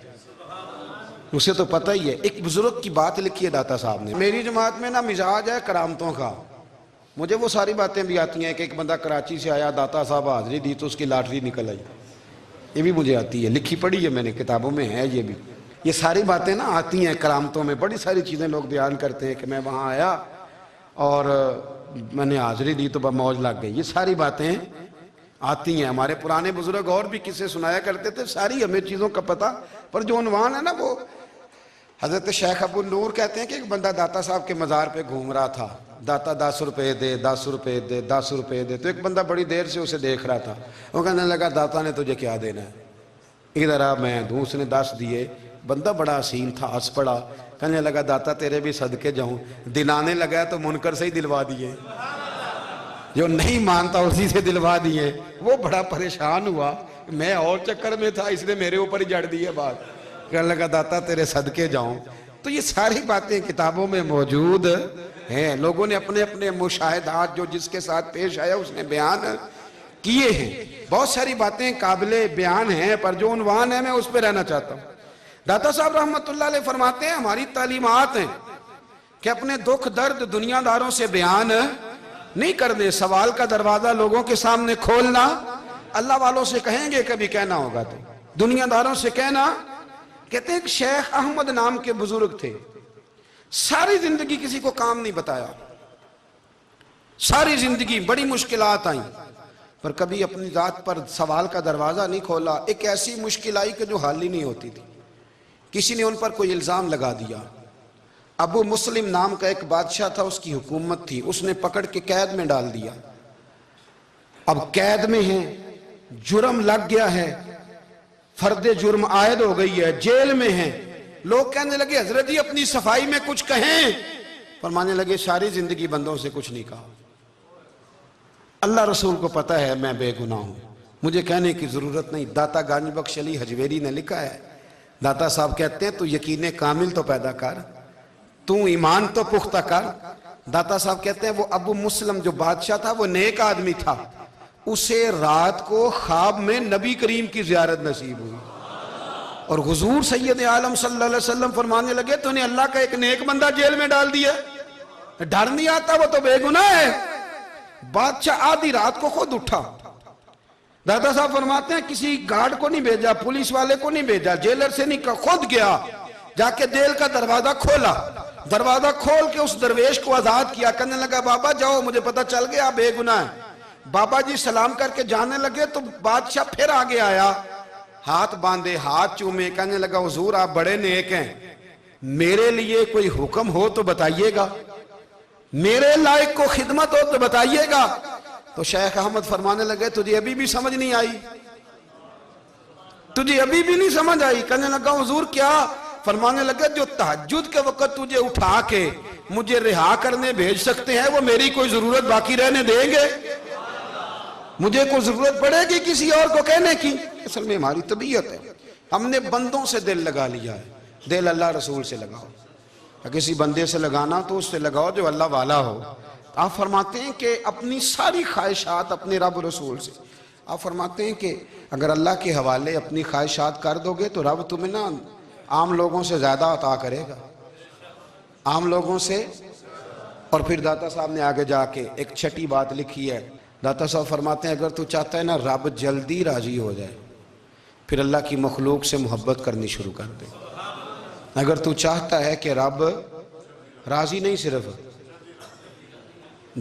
اسے تو پتہ ہی ہے۔ ایک بزرگ کی بات لکھی ہے داتا صاحب نے، میری جماعت میں نا مزاج ہے کرامتوں کا، مجھے وہ ساری باتیں بھی آتی ہیں کہ ایک بندہ کراچی سے آیا، داتا صاحب حاضری دی تو اس کی لاٹری نکل آئی، یہ بھی مجھے آتی ہے، لکھی پڑھی ہے میں نے، کتابوں میں ہے یہ بھی۔ یہ ساری باتیں نا آتی ہیں کرامتوں میں، بڑی ساری چیزیں لوگ بیان کرتے ہیں کہ میں وہاں آیا اور میں نے حاضری دی تو موج لگ گئی، یہ ساری باتیں آتی ہیں۔ ہمارے پرانے بزرگ اور بھی قصے سنایا کرتے تھے، ساری ہمیں چیزوں کا پتہ، پر جو عنوان ہے نا وہ حضرت شیخ ابو نور کہتے ہیں کہ ایک بندہ داتا صاحب کے مزار پہ گھوم رہا تھا، داتا 10 روپے دے، 10 روپے دے، 10 روپے دے، تو ایک بندہ بڑی دیر سے اسے دیکھ رہا تھا، وہ کہنے لگا داتا نے تجھے کیا دینا ہے، ادھر آ میں دوں۔ اس نے 10 دیے، بندہ بڑا حسین تھا، ہنس پڑا، کہنے لگا داتا تیرے بھی صدقے جاؤں، دلانے لگا تو منکر سے ہی دلوا دیے، جو نہیں مانتا اسی سے دلوا دیے۔ وہ بڑا پریشان ہوا، میں اور چکر میں تھا، اس نے میرے اوپر ہی جڑ دی ہے بات، کہنے لگا داتا تیرے صدقے جاؤں۔ تو یہ ساری باتیں کتابوں میں موجود ہیں، لوگوں نے اپنے اپنے مشاہدات جو جس کے ساتھ پیش آیا اس نے بیان کیے ہیں۔ بہت ساری باتیں قابل بیان ہیں، پر جو عنوان ہے میں اس پہ رہنا چاہتا ہوں۔ داتا صاحب رحمت اللہ علیہ فرماتے ہیں ہماری تعلیمات ہیں کہ اپنے دکھ درد دنیا داروں سے بیان نہیں کرنے، سوال کا دروازہ لوگوں کے سامنے کھولنا، اللہ والوں سے کہیں گے کبھی کہنا ہوگا تو دنیا داروں سے کہنا۔ کہتے ہیں کہ شیخ احمد نام کے بزرگ تھے، ساری زندگی کسی کو کام نہیں بتایا، ساری زندگی بڑی مشکلات آئیں، پر کبھی اپنی ذات پر سوال کا دروازہ نہیں کھولا۔ ایک ایسی مشکل آئی کہ جو حل ہی نہیں ہوتی تھی، کسی نے ان پر کوئی الزام لگا دیا، ابو مسلم نام کا ایک بادشاہ تھا، اس کی حکومت تھی، اس نے پکڑ کے قید میں ڈال دیا۔ اب قید میں ہیں، جرم لگ گیا ہے، فرد جرم عائد ہو گئی ہے، جیل میں ہیں۔ لوگ کہنے لگے حضرت جی اپنی صفائی میں کچھ کہیں، فرمانے لگے ساری زندگی بندوں سے کچھ نہیں کہا، اللہ رسول کو پتہ ہے میں بے گناہ ہوں، مجھے کہنے کی ضرورت نہیں۔ داتا گانج بخش علی حجویری نے لکھا ہے، داتا صاحب کہتے ہیں تو یقین کامل تو پیدا کر، تو ایمان تو پختہ کر۔ داتا صاحب کہتے ہیں وہ ابو مسلم جو بادشاہ تھا وہ نیک آدمی تھا، اسے رات کو خواب میں نبی کریم کی زیارت نصیب ہوئی، اور حضور سید عالم صلی اللہ علیہ وسلم فرمانے لگے تو نے اللہ کا ایک نیک بندہ جیل میں ڈال دیا، ڈر نہیں آتا، وہ تو بے گناہ ہے۔ بادشاہ آدھی رات کو خود اٹھا، دادا صاحب فرماتے ہیں کسی گارڈ کو نہیں بھیجا، پولیس والے کو نہیں بھیجا، جیلر سے نہیں کہا، خود گیا، جا کے جیل کا دروازہ کھولا، دروازہ کھول کے اس درویش کو آزاد کیا، کہنے لگا بابا جاؤ مجھے پتہ چل گیا بے گناہ ہے۔ بابا جی سلام کر کے جانے لگے تو بادشاہ پھر آگے آیا، ہاتھ باندھے، ہاتھ چومے، کہنے لگا حضور آپ بڑے نیک ہیں، میرے لیے کوئی حکم ہو تو بتائیے گا، میرے لائق کو خدمت ہو تو بتائیے گا۔ تو شیخ احمد فرمانے لگے تجھے ابھی بھی سمجھ نہیں آئی، تجھے ابھی بھی نہیں سمجھ آئی؟ کہنے لگا حضور کیا؟ فرمانے لگے جو تہجد کے وقت تجھے اٹھا کے مجھے رہا کرنے بھیج سکتے ہیں وہ میری کوئی ضرورت باقی رہنے دیں گے؟ مجھے کوئی ضرورت پڑے گی کسی اور کو کہنے کی؟ اصل میں ہماری طبیعت ہے، ہم نے بندوں سے دل لگا لیا ہے، دل اللہ رسول سے لگاؤ، کسی بندے سے لگانا تو اس سے لگاؤ جو اللہ والا ہو۔ آپ فرماتے ہیں کہ اپنی ساری خواہشات اپنے رب رسول سے، آپ فرماتے ہیں کہ اگر اللہ کے حوالے اپنی خواہشات کر دو گے تو رب تمہیں نا عام لوگوں سے زیادہ عطا کرے گا، عام لوگوں سے۔ اور پھر داتا صاحب نے آگے جا کے ایک چھٹی بات لکھی ہے، داتا صاحب فرماتے ہیں اگر تو چاہتا ہے نا رب جلدی راضی ہو جائے پھر اللہ کی مخلوق سے محبت کرنی شروع کر دے۔ اگر تو چاہتا ہے کہ رب راضی نہیں صرف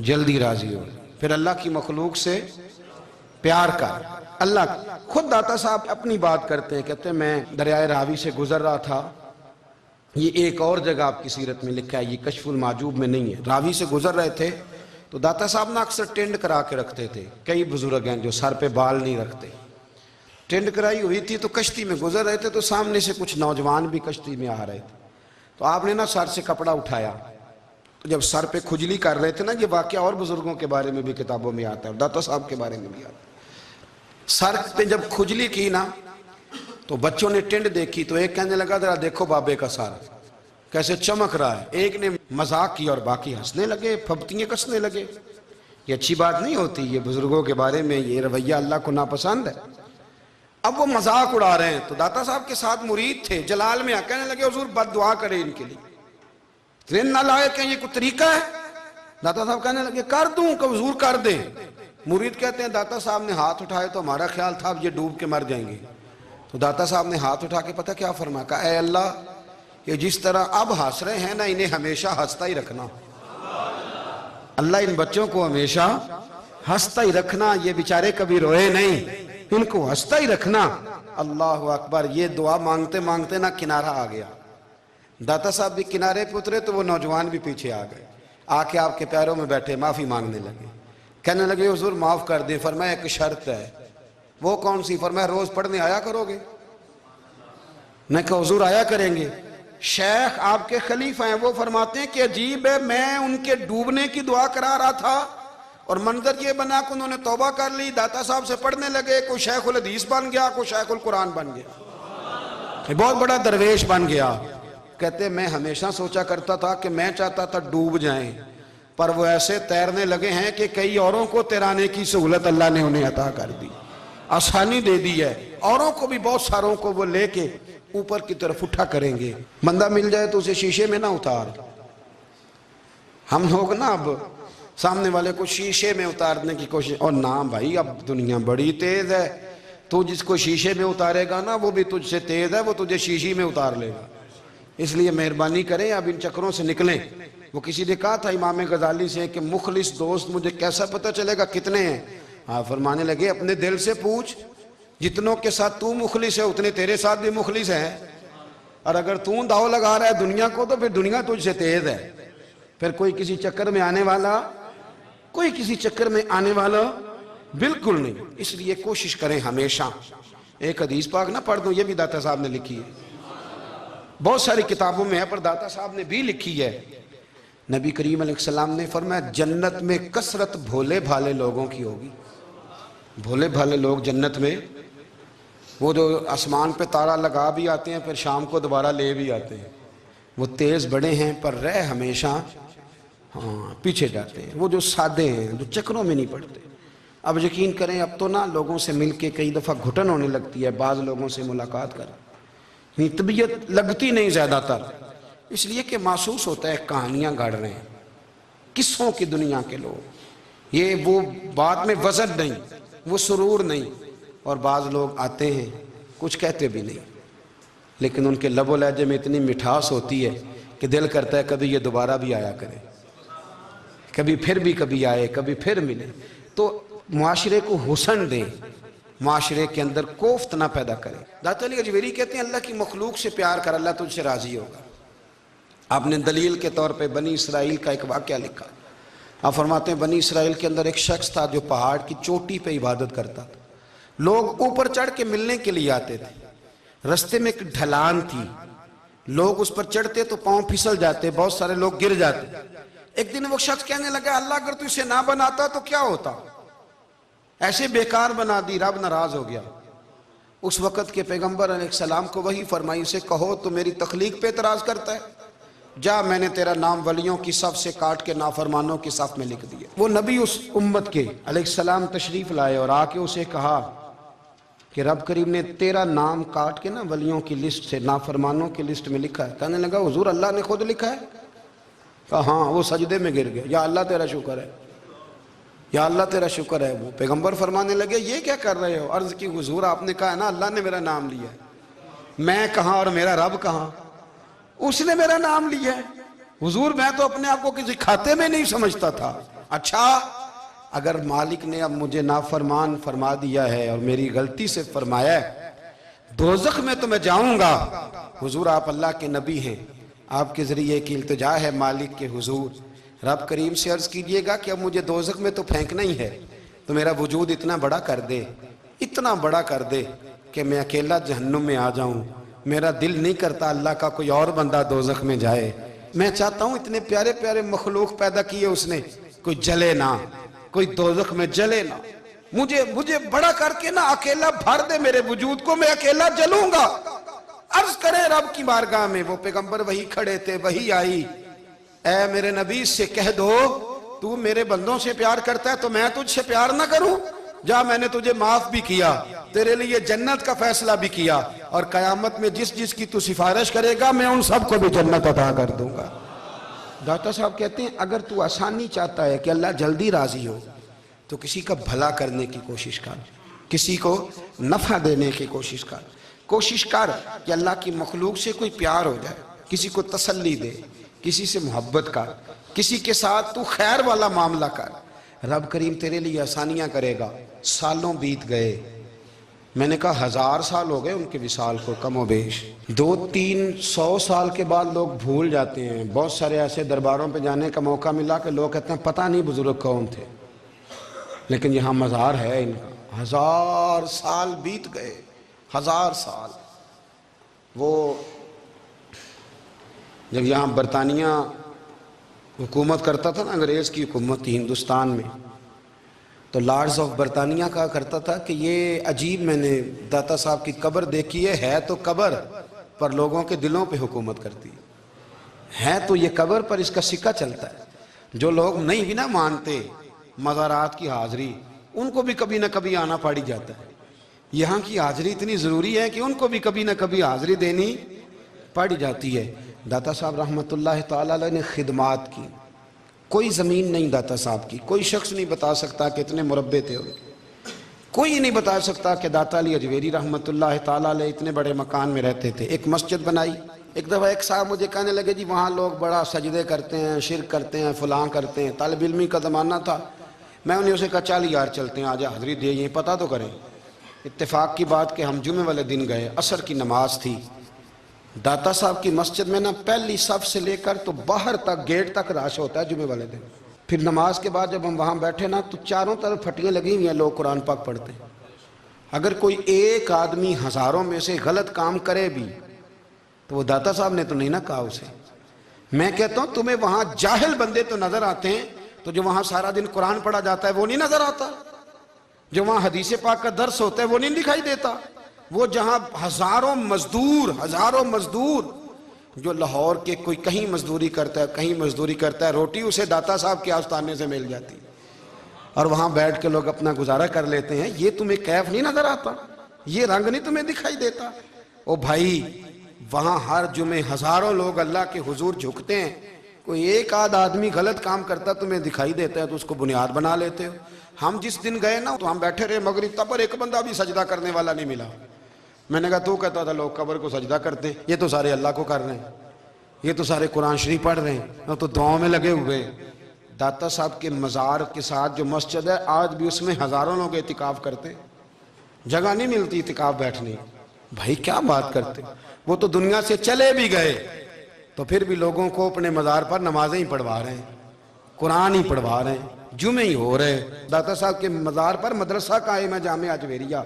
جلدی راضی ہو پھر اللہ کی مخلوق سے پیار کر۔ اللہ خود داتا صاحب اپنی بات کرتے ہیں، کہتے ہیں میں دریائے راوی سے گزر رہا تھا، یہ ایک اور جگہ آپ کی سیرت میں لکھا ہے، یہ کشف المعجوب میں نہیں ہے، راوی سے گزر رہے تھے تو داتا صاحب نے اکثر ٹینڈ کرا کے رکھتے تھے، کئی بزرگ ہیں جو سر پہ بال نہیں رکھتے، ٹینڈ کرائی ہوئی تھی تو کشتی میں گزر رہے تھے تو سامنے سے کچھ نوجوان بھی کشتی میں آ رہے تھے، تو آپ نے نا سر سے کپڑا اٹھایا، تو جب سر پہ کھجلی کر رہے تھے نا، یہ واقعہ اور بزرگوں کے بارے میں بھی کتابوں میں آتا ہے اور داتا صاحب کے بارے میں بھی آتا ہے، سر پہ جب کھجلی کی نا تو بچوں نے ٹینڈ دیکھی تو ایک کہنے لگا ذرا دیکھو بابے کا سر کیسے چمک رہا ہے، ایک نے مذاق کی اور باقی ہنسنے لگے، پھپتیاں کسنے لگے۔ یہ اچھی بات نہیں ہوتی، یہ بزرگوں کے بارے میں یہ رویہ اللہ کو ناپسند ہے۔ اب وہ مذاق اڑا رہے ہیں تو داتا صاحب کے ساتھ مرید تھے، جلال میں کہنے لگے حضور بد دعا کرے ان کے لیے، اتنے نالائق ہیں، یہ کوئی طریقہ ہے؟ داتا صاحب کہنے لگے کر دوں کہ حضور کر دیں۔ مرید کہتے ہیں داتا صاحب نے ہاتھ اٹھائے تو ہمارا خیال تھا اب یہ ڈوب کے مر جائیں گے، تو داتا صاحب نے ہاتھ اٹھا کے پتہ کیا فرمایا، کہا اے اللہ یہ جس طرح اب ہنس رہے ہیں نا انہیں ہمیشہ ہنستا ہی رکھنا، اللہ ان بچوں کو ہمیشہ ہنستا ہی رکھنا، یہ بیچارے کبھی روئے نہیں، ان کو ہنستا ہی رکھنا۔ اللہ اکبر، یہ دعا مانگتے مانگتے نا کنارہ آ گیا، داتا صاحب بھی کنارے پہ اترے تو وہ نوجوان بھی پیچھے آ گئے، آ کے آپ کے پیروں میں بیٹھے معافی مانگنے لگے، کہنے لگے حضور معاف کر دیں۔ فرمایا ایک شرط ہے، وہ کون سی؟ فرمایا روز پڑھنے آیا کرو گے؟ میں کہا حضور آیا کریں گے۔ شیخ آپ کے خلیفہ ہیں، وہ فرماتے ہیں کہ عجیب ہے، میں ان کے ڈوبنے کی دعا کرا رہا تھا اور منظر یہ بنا کہ انہوں نے توبہ کر لی، داتا صاحب سے پڑھنے لگے، کوئی شیخ الحدیث بن گیا، کوئی شیخ القرآن بن گیا، بہت بڑا درویش بن گیا۔ کہتے میں ہمیشہ سوچا کرتا تھا کہ میں چاہتا تھا ڈوب جائیں، پر وہ ایسے تیرنے لگے ہیں کہ کئی اوروں کو تیرانے کی سہولت اللہ نے انہیں عطا کر دی، آسانی دے دی ہے، اوروں کو بھی بہت ساروں کو وہ لے کے اوپر کی طرف اٹھا کریں گے۔ بندہ مل جائے تو اسے شیشے میں نہ اتار، ہم لوگ نا اب سامنے والے کو شیشے میں اتارنے کی کوشش، اور نہ بھائی اب دنیا بڑی تیز ہے، تو جس کو شیشے میں اتارے گا نا وہ بھی تجھ سے تیز ہے، وہ تجھے شیشی میں اتار لے گا، اس لیے مہربانی کریں اب ان چکروں سے نکلیں۔ وہ کسی نے کہا تھا امام غزالی سے کہ مخلص دوست مجھے کیسا پتہ چلے گا کتنے ہیں؟ آپ فرمانے لگے اپنے دل سے پوچھ، جتنوں کے ساتھ تو مخلص ہے اتنے تیرے ساتھ بھی مخلص ہیں، اور اگر تو داؤ لگا رہا ہے دنیا کو تو پھر دنیا تجھ سے تیز ہے. پھر کوئی کسی چکر میں آنے والا بالکل نہیں. اس لیے کوشش کریں ہمیشہ. ایک حدیث پاک نہ پڑھ دوں, یہ بھی داتا صاحب نے لکھی ہے, بہت ساری کتابوں میں ہے پر داتا صاحب نے بھی لکھی ہے. نبی کریم علیہ السلام نے فرمایا جنت میں کثرت بھولے بھالے لوگوں کی ہوگی. بھولے بھالے لوگ جنت میں, وہ جو آسمان پہ تارا لگا بھی آتے ہیں پھر شام کو دوبارہ لے بھی آتے ہیں, وہ تیز بڑے ہیں پر رہ ہمیشہ پیچھے جاتے ہیں. وہ جو سادے ہیں, جو چکروں میں نہیں پڑتے. اب یقین کریں اب تو نا لوگوں سے مل کے کئی دفعہ گھٹن ہونے لگتی ہے, بعض لوگوں سے ملاقات کر طبیعت لگتی نہیں زیادہ تر, اس لیے کہ محسوس ہوتا ہے کہانیاں گڑھ رہے ہیں, قصوں کی دنیا کے لوگ. یہ وہ بات میں وزن نہیں, وہ سرور نہیں. اور بعض لوگ آتے ہیں کچھ کہتے بھی نہیں, لیکن ان کے لب و لہجے میں اتنی مٹھاس ہوتی ہے کہ دل کرتا ہے کبھی یہ دوبارہ بھی آیا کرے, کبھی آئے, کبھی پھر ملے. تو معاشرے کو حسن دیں, معاشرے کے اندر کوفت نہ پیدا کریں. داتا علی اجویری کہتے ہیں اللہ کی مخلوق سے پیار کر, اللہ تجھ سے راضی ہوگا. آپ نے دلیل کے طور پہ بنی اسرائیل کا ایک واقعہ لکھا. آپ فرماتے ہیں بنی اسرائیل کے اندر ایک شخص تھا جو پہاڑ کی چوٹی پہ عبادت کرتا تھا. لوگ اوپر چڑھ کے ملنے کے لیے آتے تھے. رستے میں ایک ڈھلان تھی, لوگ اس پر چڑھتے تو پاؤں پھسل جاتے, بہت سارے لوگ گر جاتے. ایک دن وہ شخص کہنے لگا اللہ اگر تو اسے نہ بناتا تو کیا ہوتا, ایسے بیکار بنا دی. رب ناراض ہو گیا. اس وقت کے پیغمبر علیہ السلام کو وحی فرمائی اسے کہو تو میری تخلیق پہ اعتراض کرتا ہے, جا میں نے تیرا نام ولیوں کی صف سے کاٹ کے نافرمانوں کی صف میں لکھ دیا. وہ نبی اس امت کے علیہ السلام تشریف لائے اور آ کے اسے کہا کہ رب کریم نے تیرا نام کاٹ کے نا ولیوں کی لسٹ سے نافرمانوں کی لسٹ میں لکھا ہے. کہنے لگا حضور اللہ نے خود لکھا ہے؟ کہا ہاں. وہ سجدے میں گر گیا, یا اللہ تیرا شکر ہے, یا اللہ تیرا شکر ہے. وہ پیغمبر فرمانے لگے یہ کیا کر رہے ہو؟ عرض کی حضور آپ نے کہا ہے نا اللہ نے میرا نام لیا ہے, میں کہاں اور میرا رب کہاں؟ اس نے میرا نام لیا ہے. حضور میں تو اپنے آپ کو کسی کھاتے میں نہیں سمجھتا تھا. اچھا اگر مالک نے اب مجھے نافرمان فرما دیا ہے اور میری غلطی سے فرمایا ہے, دوزخ میں تو میں جاؤں گا. حضور آپ اللہ کے نبی ہیں, آپ کے ذریعے کی التجا ہے مالک کے حضور, رب کریم سے عرض کیجئے گا کہ اب مجھے دوزخ میں تو پھینکنا ہی ہے, تو میرا وجود اتنا بڑا کر دے, اتنا بڑا کر دے کہ میں اکیلا جہنم میں آ جاؤں. میرا دل نہیں کرتا اللہ کا کوئی اور بندہ دوزخ میں جائے. میں چاہتا ہوں اتنے پیارے پیارے مخلوق پیدا کیے اس نے, کوئی جلے نہ, کوئی دوزخ میں جلے نہ. مجھے بڑا کر کے نا اکیلا بھر دے میرے وجود کو, میں اکیلا جلوں گا. عرض کرے رب کی بارگاہ میں. وہ پیغمبر وہی کھڑے تھے, وہی آئی, اے میرے نبی سے کہہ دو تو میرے بندوں سے پیار کرتا ہے تو میں تجھ سے پیار نہ کروں؟ جا میں نے تجھے معاف بھی کیا, تیرے لیے جنت کا فیصلہ بھی کیا, اور قیامت میں جس کی تو سفارش کرے گا میں ان سب کو بھی جنت عطا کر دوں گا. داتا صاحب کہتے ہیں اگر تو آسانی چاہتا ہے کہ اللہ جلدی راضی ہو تو کسی کا بھلا کرنے کی کوشش کر, کسی کو نفع دینے کی کوشش کر. کوشش کر کہ اللہ کی مخلوق سے کوئی پیار ہو جائے, کسی کو تسلی دے, کسی سے محبت کر, کسی کے ساتھ تو خیر والا معاملہ کر. رب کریم تیرے لیے آسانیاں کرے گا. سالوں بیت گئے, میں نے کہا 1000 سال ہو گئے ان کے وصال کو کم و بیش. 200-300 سال کے بعد لوگ بھول جاتے ہیں. بہت سارے ایسے درباروں پہ جانے کا موقع ملا کہ لوگ کہتے ہیں پتہ نہیں بزرگ کون تھے, لیکن یہاں مزار ہے ان کا. 1000 سال بیت گئے, 1000 سال. وہ جب یہاں برطانیہ حکومت کرتا تھا نا, انگریز کی حکومت تھی ہندوستان میں, تو لارڈز آف برطانیہ کہا کرتا تھا کہ یہ عجیب, میں نے داتا صاحب کی قبر دیکھی ہے تو قبر پر لوگوں کے دلوں پہ حکومت کرتی ہے تو یہ قبر پر اس کا سکہ چلتا ہے. جو لوگ نہیں بھی نہ مانتے مزارات کی حاضری, ان کو بھی کبھی نہ کبھی آنا پڑ جاتا ہے. یہاں کی حاضری اتنی ضروری ہے کہ ان کو بھی کبھی نہ کبھی حاضری دینی پڑ جاتی ہے. داتا صاحب رحمت اللہ تعالیٰ علیہ نے خدمات کی, کوئی زمین نہیں داتا صاحب کی. کوئی شخص نہیں بتا سکتا کہ اتنے مربع تھے, کوئی نہیں بتا سکتا کہ داتا علی اجویری رحمت اللہ تعالیٰ علیہ اتنے بڑے مکان میں رہتے تھے. ایک مسجد بنائی. ایک دفعہ ایک صاحب مجھے کہنے لگے جی وہاں لوگ بڑا سجدے کرتے ہیں, شرک کرتے ہیں, فلاں کرتے ہیں. طالب علمی کا زمانہ تھا. میں انہیں اسے کہا چل یار چلتے ہیں, آجا حاضری دے, یہ پتہ تو کریں. اتفاق کی بات کہ ہم جمعے والے دن گئے, عصر کی نماز تھی, داتا صاحب کی مسجد میں نا پہلی صف سے لے کر تو باہر تک گیٹ تک رش ہوتا ہے جمعے والے دن. پھر نماز کے بعد جب ہم وہاں بیٹھے نا تو چاروں طرف پھٹیاں لگی ہوئی ہیں، لوگ قرآن پاک پڑھتے ہیں. اگر کوئی ایک آدمی ہزاروں میں سے غلط کام کرے بھی تو وہ داتا صاحب نے تو نہیں نہ کہا اسے. میں کہتا ہوں تمہیں وہاں جاہل بندے تو نظر آتے ہیں، تو جو وہاں سارا دن قرآن پڑھا جاتا ہے وہ نہیں نظر آتا؟ جو وہاں حدیث پاک کا درس ہوتا ہے وہ نہیں دکھائی دیتا؟ وہ جہاں ہزاروں مزدور جو لاہور کے کوئی کہیں مزدوری کرتا ہے کہیں مزدوری کرتا ہے، روٹی اسے داتا صاحب کے آستانے سے مل جاتی اور وہاں بیٹھ کے لوگ اپنا گزارا کر لیتے ہیں. یہ تمہیں کیف نہیں نظر آتا؟ یہ رنگ نہیں تمہیں دکھائی دیتا؟ او بھائی، وہاں ہر جمعے ہزاروں لوگ اللہ کے حضور جھکتے ہیں، کوئی ایک آدھ آدمی غلط کام کرتا تمہیں دکھائی دیتا ہے تو اس کو بنیاد بنا لیتے ہو. ہم جس دن گئے نا تو ہم بیٹھے رہے مغرب تک، پر ایک بندہ بھی سجدہ کرنے والا نہیں ملا. میں نے کہا تو کہتا تھا لوگ قبر کو سجدہ کرتے ہیں، یہ تو سارے اللہ کو کر رہے ہیں، یہ تو سارے قرآن شریف پڑھ رہے ہیں، تو دعاؤں میں لگے ہوئے. داتا صاحب کے مزار کے ساتھ جو مسجد ہے آج بھی اس میں ہزاروں لوگ اعتکاف کرتے ہیں، جگہ نہیں ملتی اعتکاف بیٹھنے. بھائی کیا بات کرتے؟ وہ تو دنیا سے چلے بھی گئے تو پھر بھی لوگوں کو اپنے مزار پر نمازیں ہی پڑھوا رہے ہیں، قرآن ہی پڑھوا رہے ہیں، جمعے ہی ہو رہے. داتا صاحب کے مزار پر مدرسہ قائم ہے، جامعہ اجویریہ،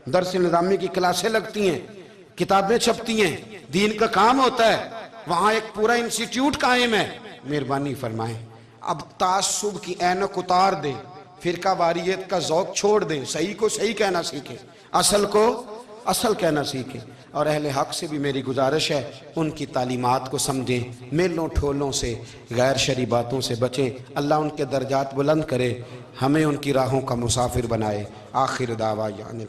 درس نظامی کی کلاسیں لگتی ہیں، کتابیں چھپتی ہیں، دین کا کام ہوتا ہے. وہاں ایک پورا انسٹیٹیوٹ قائم ہے. مہربانی فرمائیں اب تعصب کی اینک اتار دیں، فرقہ واریت کا ذوق چھوڑ دیں، صحیح کو صحیح کہنا سیکھیں، اصل کو اصل کہنا سیکھیں. اور اہل حق سے بھی میری گزارش ہے ان کی تعلیمات کو سمجھیں، میلوں ٹھولوں سے غیر شرعی باتوں سے بچیں. اللہ ان کے درجات بلند کرے، ہمیں ان کی راہوں کا مسافر بنائے. آخر دعوانا